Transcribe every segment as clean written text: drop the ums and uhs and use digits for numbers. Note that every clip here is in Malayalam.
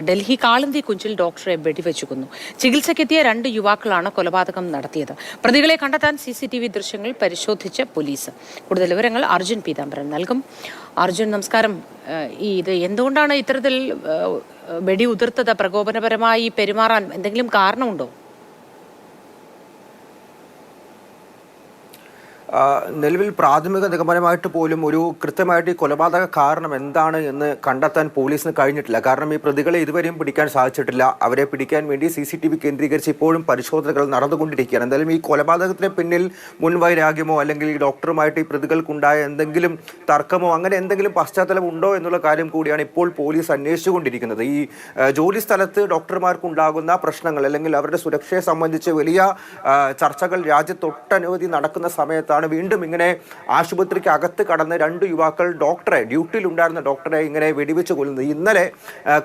ഡൽഹി കാളന്തി കുഞ്ചിൽ ഡോക്ടറെ വെടിവെച്ചു കൊന്നു. ചികിത്സയ്ക്കെത്തിയ 2 യുവാക്കളാണ് കൊലപാതകം നടത്തിയത്. പ്രതികളെ കണ്ടെത്താൻ CCTV ദൃശ്യങ്ങൾ പരിശോധിച്ച് പോലീസ്. കൂടുതൽ വിവരങ്ങൾ അർജുൻ പീതാംബരൻ നൽകും. അർജുൻ, നമസ്കാരം. ഇത് എന്തുകൊണ്ടാണ് ഇത്തരത്തിൽ വെടി ഉതിർത്തത്? പ്രകോപനപരമായി പെരുമാറാൻ എന്തെങ്കിലും കാരണമുണ്ടോ? നിലവിൽ പ്രാഥമിക നിഗമനമായിട്ട് പോലും ഒരു കൃത്യമായിട്ട് ഈ കൊലപാതക കാരണം എന്താണ് എന്ന് കണ്ടെത്താൻ പോലീസിന് കഴിഞ്ഞിട്ടില്ല. കാരണം ഈ പ്രതികളെ ഇതുവരെയും പിടിക്കാൻ സാധിച്ചിട്ടില്ല. അവരെ പിടിക്കാൻ വേണ്ടി CCTV കേന്ദ്രീകരിച്ച് ഇപ്പോഴും പരിശോധനകൾ നടന്നുകൊണ്ടിരിക്കുകയാണ്. എന്തായാലും ഈ കൊലപാതകത്തിന് പിന്നിൽ മുൻവൈരാഗ്യമോ അല്ലെങ്കിൽ ഈ ഡോക്ടറുമായിട്ട് ഈ പ്രതികൾക്കുണ്ടായ എന്തെങ്കിലും തർക്കമോ അങ്ങനെ എന്തെങ്കിലും പശ്ചാത്തലം ഉണ്ടോ എന്നുള്ള കാര്യം കൂടിയാണ് ഇപ്പോൾ പോലീസ് അന്വേഷിച്ചുകൊണ്ടിരിക്കുന്നത്. ഈ ജോലി സ്ഥലത്ത് ഡോക്ടർമാർക്കുണ്ടാകുന്ന പ്രശ്നങ്ങൾ അല്ലെങ്കിൽ അവരുടെ സുരക്ഷയെ സംബന്ധിച്ച് വലിയ ചർച്ചകൾ രാജ്യത്തൊട്ടനവധി നടക്കുന്ന സമയത്താണ് വീണ്ടും ഇങ്ങനെ ആശുപത്രിക്ക് അകത്ത് കടന്ന് 2 യുവാക്കൾ ഡ്യൂട്ടിയിലുണ്ടായിരുന്ന ഡോക്ടറെ ഇങ്ങനെ വെടിവെച്ച് കൊല്ലുന്നത്. ഇന്നലെ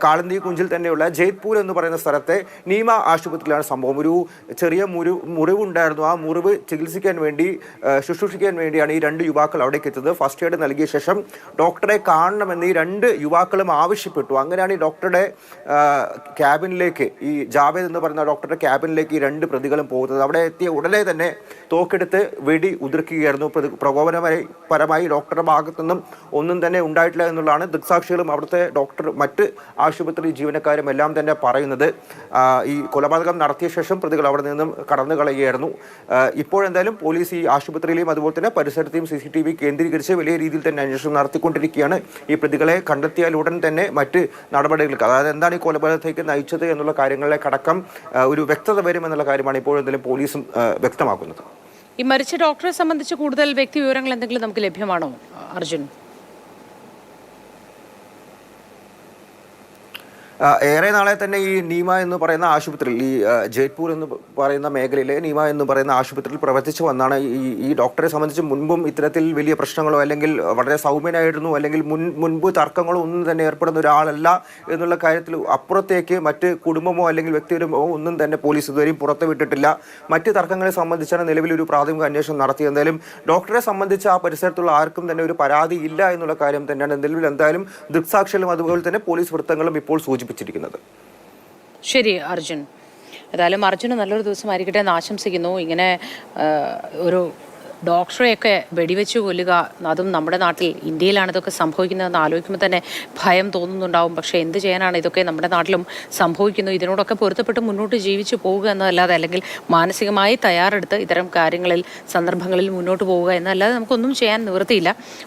കാളന്തി കുഞ്ചിൽ തന്നെയുള്ള ജയ്പൂർ എന്ന് പറയുന്ന സ്ഥലത്തെ നീമ ആശുപത്രിയിലാണ് സംഭവം. ഒരു ചെറിയ മുറിവുണ്ടായിരുന്നു. ആ മുറിവ് ചികിത്സിക്കാൻ വേണ്ടി ശുശ്രൂഷിക്കാൻ വേണ്ടിയാണ് ഈ 2 യുവാക്കൾ അവിടേക്ക് എത്തുന്നത്. ഫസ്റ്റ് എയ്ഡ് നൽകിയ ശേഷം ഡോക്ടറെ കാണണമെന്ന് ഈ 2 യുവാക്കളും ആവശ്യപ്പെട്ടു. അങ്ങനെയാണ് ഈ ഡോക്ടറുടെ ക്യാബിനിലേക്ക്, ഈ ജാവേദ് എന്ന് പറയുന്ന ഡോക്ടറുടെ ക്യാബിനിലേക്ക് ഈ 2 പ്രതികളും പോകുന്നത്. അവിടെ എത്തിയ ഉടനെ തന്നെ തോക്കെടുത്ത് വെടി ഉതിർക്കുകയായിരുന്നു. പ്രകോപനപരമായി ഡോക്ടറുടെ ഭാഗത്തു നിന്നും ഒന്നും തന്നെ ഉണ്ടായിട്ടില്ല എന്നുള്ളതാണ് ദൃക്സാക്ഷികളും അവിടുത്തെ മറ്റ് ആശുപത്രി ജീവനക്കാരും എല്ലാം തന്നെ പറയുന്നത്. ഈ കൊലപാതകം നടത്തിയ ശേഷം പ്രതികൾ അവിടെ നിന്നും കടന്നു കളയുകയായിരുന്നു. ഇപ്പോഴെന്തായാലും പോലീസ് ഈ ആശുപത്രിയിലെയും അതുപോലെ തന്നെ പരിസരത്തെയും CCTV കേന്ദ്രീകരിച്ച് വലിയ രീതിയിൽ തന്നെ അന്വേഷണം നടത്തിക്കൊണ്ടിരിക്കുകയാണ്. ഈ പ്രതികളെ കണ്ടെത്തിയാൽ ഉടൻ തന്നെ മറ്റ് നടപടികൾക്ക്, അതായത് എന്താണ് ഈ കൊലപാതകത്തേക്ക് നയിച്ചത് എന്നുള്ള കാര്യങ്ങളിലേക്കടക്കം ഒരു വ്യക്തത വരുമെന്നുള്ള കാര്യമാണ് ഇപ്പോഴെന്തായാലും പോലീസും വ്യക്തമാക്കുന്നത്. ഈ മരിച്ച ഡോക്ടറെ സംബന്ധിച്ച് കൂടുതൽ വ്യക്തി വിവരങ്ങൾ എന്തെങ്കിലും നമുക്ക് ലഭ്യമാണോ അർജുൻ? ഏറെ നാളെ തന്നെ ഈ നീമ എന്ന് പറയുന്ന ആശുപത്രിയിൽ, ഈ ജയ്പൂർ എന്ന് പറയുന്ന മേഖലയിലെ നീമ എന്ന് പറയുന്ന ആശുപത്രിയിൽ പ്രവർത്തിച്ചു വന്നാണ്. ഈ ഡോക്ടറെ സംബന്ധിച്ച് മുൻപും ഇത്തരത്തിൽ വലിയ പ്രശ്നങ്ങളോ അല്ലെങ്കിൽ വളരെ സൗമ്യനായിരുന്നു അല്ലെങ്കിൽ മുൻപ് തർക്കങ്ങളോ ഒന്നും തന്നെ ഏർപ്പെടുന്ന ഒരാളല്ല എന്നുള്ള കാര്യത്തിൽ അപ്പുറത്തേക്ക് മറ്റ് കുടുംബമോ അല്ലെങ്കിൽ വ്യക്തിപരമോ ഒന്നും തന്നെ പോലീസ് ഇതുവരെയും പുറത്തുവിട്ടിട്ടില്ല. മറ്റ് തർക്കങ്ങളെ സംബന്ധിച്ചാണ് നിലവിൽ ഒരു പ്രാഥമിക അന്വേഷണം നടത്തിയത്. എന്തായാലും ഡോക്ടറെ സംബന്ധിച്ച് ആ പരിസരത്തുള്ള ആർക്കും തന്നെ ഒരു പരാതി ഇല്ല എന്നുള്ള കാര്യം തന്നെയാണ് നിലവിൽ എന്തായാലും ദൃക്സാക്ഷികളും അതുപോലെ തന്നെ പോലീസ് വൃത്തങ്ങളും ഇപ്പോൾ സൂചിപ്പിച്ചിരിക്കുന്നത്. ശരി അർജുൻ, ഏതായാലും അർജുന് നല്ലൊരു ദിവസമായിരിക്കട്ടെ എന്ന് ആശംസിക്കുന്നു. ഇങ്ങനെ ഒരു ഡോക്ടറെയൊക്കെ വെടിവെച്ച് കൊല്ലുക, അതും നമ്മുടെ നാട്ടിൽ, ഇന്ത്യയിലാണ് ഇതൊക്കെ സംഭവിക്കുന്നതെന്ന് ആലോചിക്കുമ്പോൾ തന്നെ ഭയം തോന്നുന്നുണ്ടാവും. പക്ഷേ എന്ത് ചെയ്യാനാണ്, ഇതൊക്കെ നമ്മുടെ നാട്ടിലും സംഭവിക്കുന്നു. ഇതിനോടൊക്കെ പൊരുത്തപ്പെട്ട് മുന്നോട്ട് ജീവിച്ചു പോവുക എന്നതല്ലാതെ, അല്ലെങ്കിൽ മാനസികമായി തയ്യാറെടുത്ത് ഇത്തരം കാര്യങ്ങളിൽ, സന്ദർഭങ്ങളിൽ മുന്നോട്ട് പോവുക എന്നല്ലാതെ നമുക്കൊന്നും ചെയ്യാൻ നിവൃത്തിയില്ല.